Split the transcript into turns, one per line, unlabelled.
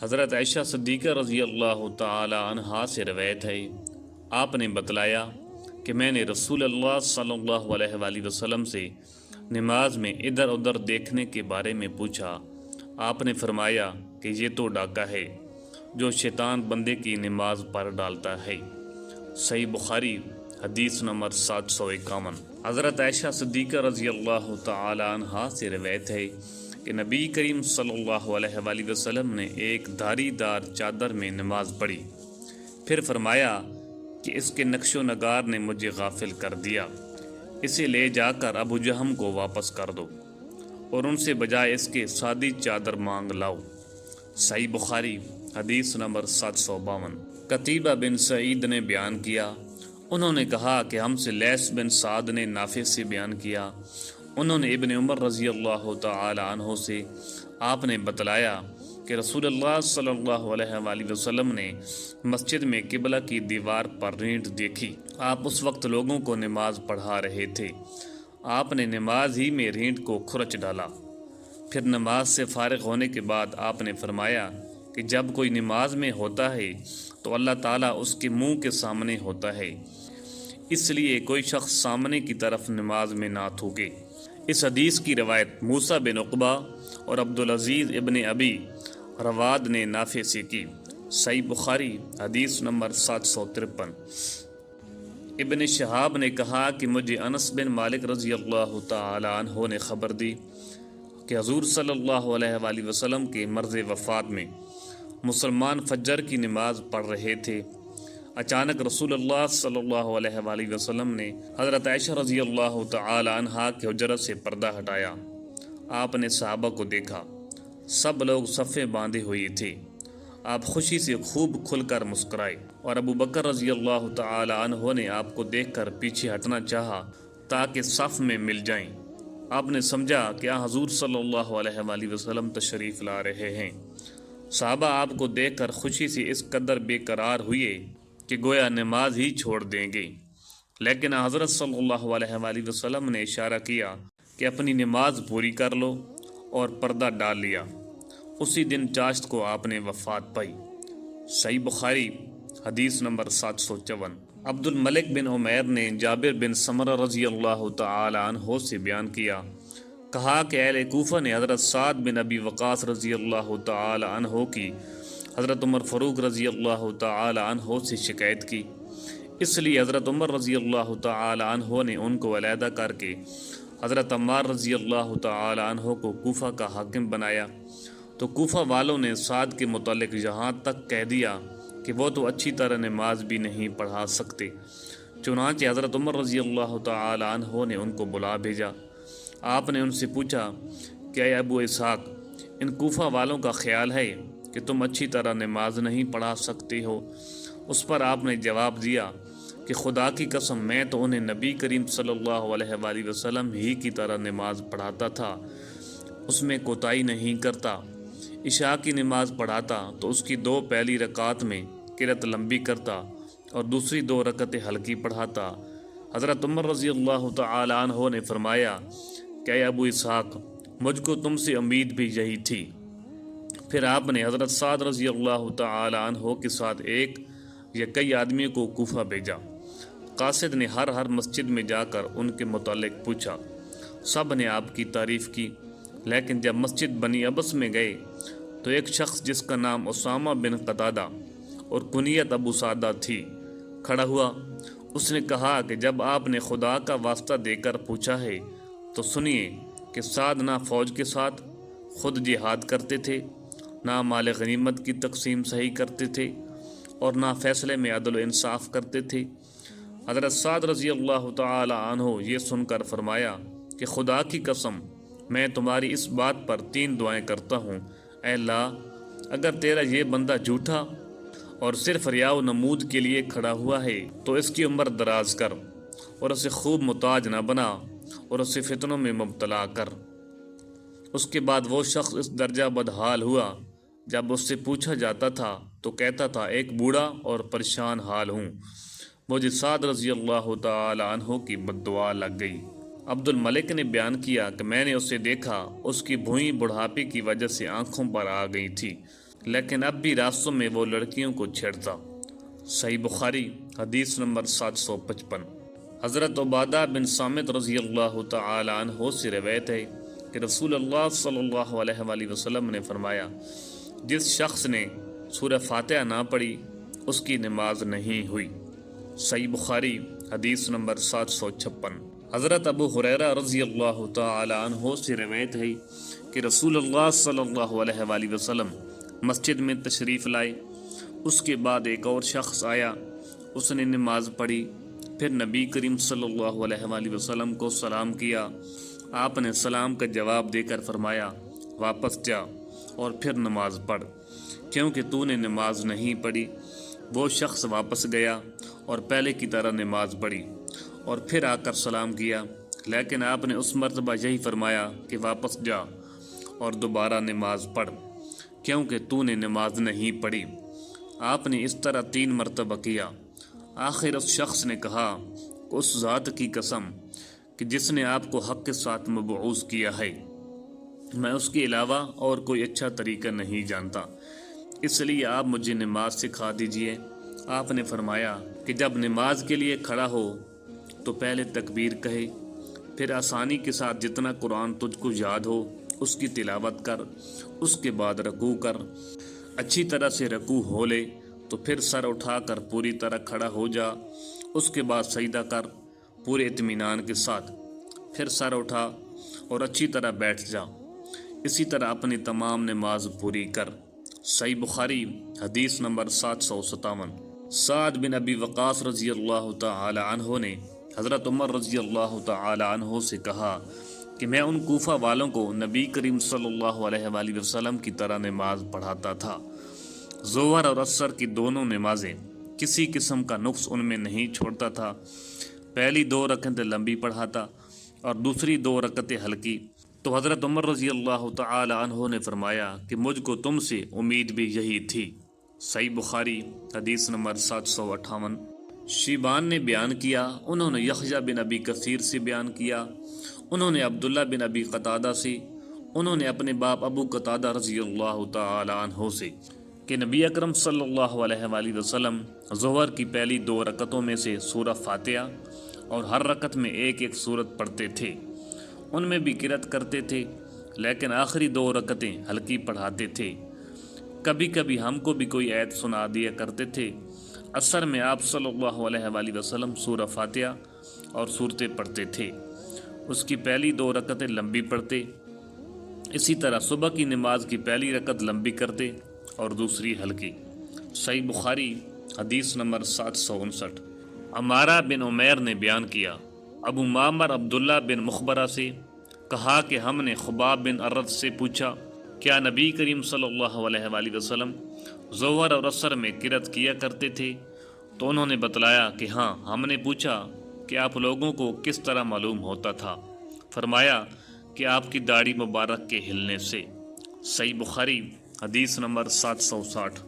حضرت عائشہ صدیقہ رضی اللہ تعالی عنہا سے روایت ہے، آپ نے بتلایا کہ میں نے رسول اللہ صلی اللہ علیہ وآلہ وسلم سے نماز میں ادھر ادھر دیکھنے کے بارے میں پوچھا۔ آپ نے فرمایا کہ یہ تو ڈاکہ ہے جو شیطان بندے کی نماز پر ڈالتا ہے۔ صحیح بخاری حدیث نمبر 751۔ حضرت عائشہ صدیقہ رضی اللہ تعالی عنہا سے روایت ہے کہ نبی کریم صلی اللہ علیہ وآلہ وسلم نے ایک دھاری دار چادر میں نماز پڑھی، پھر فرمایا کہ اس کے نقش و نگار نے مجھے غافل کر دیا، اسے لے جا کر ابو جہم کو واپس کر دو اور ان سے بجائے اس کے سادی چادر مانگ لاؤ۔ صحیح بخاری حدیث نمبر 752۔ قتیبہ بن سعید نے بیان کیا، انہوں نے کہا کہ ہم سے لیث بن سعد نے نافع سے بیان کیا، انہوں نے ابن عمر رضی اللہ تعالی عنہ سے آپ نے بتلایا کہ رسول اللہ صلی اللہ علیہ وآلہ وسلم نے مسجد میں قبلہ کی دیوار پر رینٹ دیکھی۔ آپ اس وقت لوگوں کو نماز پڑھا رہے تھے۔ آپ نے نماز ہی میں رینٹ کو کھرچ ڈالا۔ پھر نماز سے فارغ ہونے کے بعد آپ نے فرمایا کہ جب کوئی نماز میں ہوتا ہے تو اللہ تعالیٰ اس کے منہ کے سامنے ہوتا ہے، اس لیے کوئی شخص سامنے کی طرف نماز میں نہ تھوکے۔ اس حدیث کی روایت موسیٰ بن عقبہ اور عبدالعزیز ابن ابی رواد نے نافع سے کی۔ صحیح بخاری حدیث نمبر 753۔ ابن شہاب نے کہا کہ مجھے انس بن مالک رضی اللہ تعالی عنہ نے خبر دی کہ حضور صلی اللہ علیہ وآلہ وسلم کے مرض وفات میں مسلمان فجر کی نماز پڑھ رہے تھے۔ اچانک رسول اللہ صلی اللہ علیہ وآلہ وسلم نے حضرت عائشہ رضی اللہ تعالی عنہا کے حجرت سے پردہ ہٹایا۔ آپ نے صحابہ کو دیکھا، سب لوگ صفیں باندھے ہوئے تھے۔ آپ خوشی سے خوب کھل کر مسکرائے اور ابو بکر رضی اللہ تعالی عنہ نے آپ کو دیکھ کر پیچھے ہٹنا چاہا تاکہ صف میں مل جائیں۔ آپ نے سمجھا کہ حضور صلی اللہ علیہ وآلہ وسلم تشریف لا رہے ہیں۔ صحابہ آپ کو دیکھ کر خوشی سے اس قدر بے قرار ہوئے کہ گویا نماز ہی چھوڑ دیں گے، لیکن حضرت صلی اللہ علیہ وآلہ وسلم نے اشارہ کیا کہ اپنی نماز پوری کر لو اور پردہ ڈال لیا۔ اسی دن چاشت کو آپ نے وفات پائی۔ صحیح بخاری حدیث نمبر 754۔ عبد الملک بن عمیر نے جابر بن سمرہ رضی اللہ تعالی عنہ سے بیان کیا، کہا کہ اہل کوفہ نے حضرت سعد بن ابی وقاص رضی اللہ تعالی عنہ کی حضرت عمر فاروق رضی اللہ تعالی عنہ سے شکایت کی، اس لیے حضرت عمر رضی اللہ تعالی عنہ نے ان کو علیحدہ کر کے حضرت عمار رضی اللہ تعالی عنہ کو کوفہ کا حاکم بنایا۔ تو کوفہ والوں نے سعد کے متعلق یہاں تک کہہ دیا کہ وہ تو اچھی طرح نماز بھی نہیں پڑھا سکتے۔ چنانچہ حضرت عمر رضی اللہ تعالی عنہ نے ان کو بلا بھیجا۔ آپ نے ان سے پوچھا کہ اے ابو اسحاق، ان کوفہ والوں کا خیال ہے کہ تم اچھی طرح نماز نہیں پڑھا سکتے ہو؟ اس پر آپ نے جواب دیا کہ خدا کی قسم میں تو انہیں نبی کریم صلی اللہ علیہ وآلہ وسلم ہی کی طرح نماز پڑھاتا تھا، اس میں کوتاہی نہیں کرتا۔ عشاء کی نماز پڑھاتا تو اس کی 2 پہلی رکعات میں قرأت لمبی کرتا اور دوسری 2 رکعتیں ہلکی پڑھاتا۔ حضرت عمر رضی اللہ تعالی عنہ نے فرمایا کہ اے ابو اسحاق، مجھ کو تم سے امید بھی یہی تھی۔ پھر آپ نے حضرت سعد رضی اللہ تعالی عنہ کے ساتھ ایک یا کئی آدمیوں کو کوفہ بھیجا۔ قاصد نے ہر مسجد میں جا کر ان کے متعلق پوچھا، سب نے آپ کی تعریف کی، لیکن جب مسجد بنی ابس میں گئے تو ایک شخص جس کا نام اسامہ بن قتادہ اور کنیت ابو سعدہ تھی کھڑا ہوا۔ اس نے کہا کہ جب آپ نے خدا کا واسطہ دے کر پوچھا ہے تو سنیے کہ سعد نہ فوج کے ساتھ خود جہاد کرتے تھے، نہ مال غنیمت کی تقسیم صحیح کرتے تھے اور نہ فیصلے میں عدل و انصاف کرتے تھے۔ حضرت سعد رضی اللہ تعالی عنہ یہ سن کر فرمایا کہ خدا کی قسم میں تمہاری اس بات پر 3 دعائیں کرتا ہوں، اے اللہ، اگر تیرا یہ بندہ جھوٹا اور صرف ریا و نمود کے لیے کھڑا ہوا ہے تو اس کی عمر دراز کر اور اسے خوب محتاج نہ بنا اور اسے فتنوں میں مبتلا کر۔ اس کے بعد وہ شخص اس درجہ بدحال ہوا، جب اس سے پوچھا جاتا تھا تو کہتا تھا ایک بوڑھا اور پریشان حال ہوں۔ مجھے سعد رضی اللہ تعالی عنہ کی بد دعا لگ گئی۔ عبد الملک نے بیان کیا کہ میں نے اسے دیکھا، اس کی بھوئیں بڑھاپے کی وجہ سے آنکھوں پر آ گئی تھی۔ لیکن اب بھی راستوں میں وہ لڑکیوں کو چھیڑتا۔ صحیح بخاری حدیث نمبر 755۔ حضرت عبادہ بن صامت رضی اللہ تعالی عنہ سے روایت ہے کہ رسول اللہ صلی اللہ علیہ وآلہ وسلم نے فرمایا، جس شخص نے سورہ فاتحہ نہ پڑھی اس کی نماز نہیں ہوئی۔ صحیح بخاری حدیث نمبر 756۔ حضرت ابو ہریرہ رضی اللہ تعالی عنہ سے روایت ہے کہ رسول اللہ صلی اللہ علیہ وآلہ وسلم مسجد میں تشریف لائے۔ اس کے بعد ایک اور شخص آیا، اس نے نماز پڑھی، پھر نبی کریم صلی اللہ علیہ وآلہ وسلم کو سلام کیا۔ آپ نے سلام کا جواب دے کر فرمایا، واپس جا اور پھر نماز پڑھ، کیونکہ تو نے نماز نہیں پڑھی۔ وہ شخص واپس گیا اور پہلے کی طرح نماز پڑھی اور پھر آ کر سلام کیا، لیکن آپ نے اس مرتبہ یہی فرمایا کہ واپس جا اور دوبارہ نماز پڑھ، کیونکہ تو نے نماز نہیں پڑھی۔ آپ نے اس طرح 3 مرتبہ کیا۔ آخر اس شخص نے کہا، اس ذات کی قسم کہ جس نے آپ کو حق کے ساتھ مبعوث کیا ہے، میں اس کے علاوہ اور کوئی اچھا طریقہ نہیں جانتا، اس لیے آپ مجھے نماز سکھا دیجئے۔ آپ نے فرمایا کہ جب نماز کے لیے کھڑا ہو تو پہلے تکبیر کہے، پھر آسانی کے ساتھ جتنا قرآن تجھ کو یاد ہو اس کی تلاوت کر، اس کے بعد رکوع کر، اچھی طرح سے رکوع ہو لے تو پھر سر اٹھا کر پوری طرح کھڑا ہو جا، اس کے بعد سجدہ کر پورے اطمینان کے ساتھ، پھر سر اٹھا اور اچھی طرح بیٹھ جا، اسی طرح اپنی تمام نماز پوری کر۔ صحیح بخاری حدیث نمبر 757۔ سعد بن ابی وقاص رضی اللہ تعالی عنہ نے حضرت عمر رضی اللہ تعالی عنہ سے کہا کہ میں ان کوفہ والوں کو نبی کریم صلی اللہ علیہ وآلہ وسلم کی طرح نماز پڑھاتا تھا۔ ظہر اور عصر کی دونوں نمازیں کسی قسم کا نقص ان میں نہیں چھوڑتا تھا۔ پہلی 2 رکعتیں لمبی پڑھاتا اور دوسری 2 رکعتیں ہلکی۔ تو حضرت عمر رضی اللہ تعالی عنہ نے فرمایا کہ مجھ کو تم سے امید بھی یہی تھی۔ صحیح بخاری حدیث نمبر 758۔ شیبان نے بیان کیا، انہوں نے یحییٰ بن ابی کثیر سے بیان کیا، انہوں نے عبداللہ بن ابی قتادہ سے، انہوں نے اپنے باپ ابو قتادہ رضی اللہ تعالی عنہ سے کہ نبی اکرم صلی اللہ علیہ وآلہ وسلم ظہر کی پہلی 2 رکعتوں میں سے سورہ فاتحہ اور ہر رکعت میں ایک سورت پڑھتے تھے، ان میں بھی قرأت کرتے تھے، لیکن آخری 2 رکعتیں ہلکی پڑھاتے تھے۔ کبھی کبھی ہم کو بھی کوئی آیت سنا دیا کرتے تھے۔ عصر میں آپ صلی اللہ علیہ وآلہ وسلم سورہ فاتحہ اور سورتیں پڑھتے تھے، اس کی پہلی 2 رکعتیں لمبی پڑھتے، اسی طرح صبح کی نماز کی پہلی رکعت لمبی کرتے اور دوسری ہلکی۔ صحیح بخاری حدیث نمبر 759۔ عمارہ بن عمیر نے بیان کیا، ابو معمر عبداللہ بن مخبرہ سے کہا کہ ہم نے خباب بن ارد سے پوچھا، کیا نبی کریم صلی اللہ علیہ وآلہ وسلم ظہر اور عصر میں قرأت کیا کرتے تھے؟ تو انہوں نے بتلایا کہ ہاں۔ ہم نے پوچھا کہ آپ لوگوں کو کس طرح معلوم ہوتا تھا؟ فرمایا کہ آپ کی داڑھی مبارک کے ہلنے سے۔ صحیح بخاری حدیث نمبر 760۔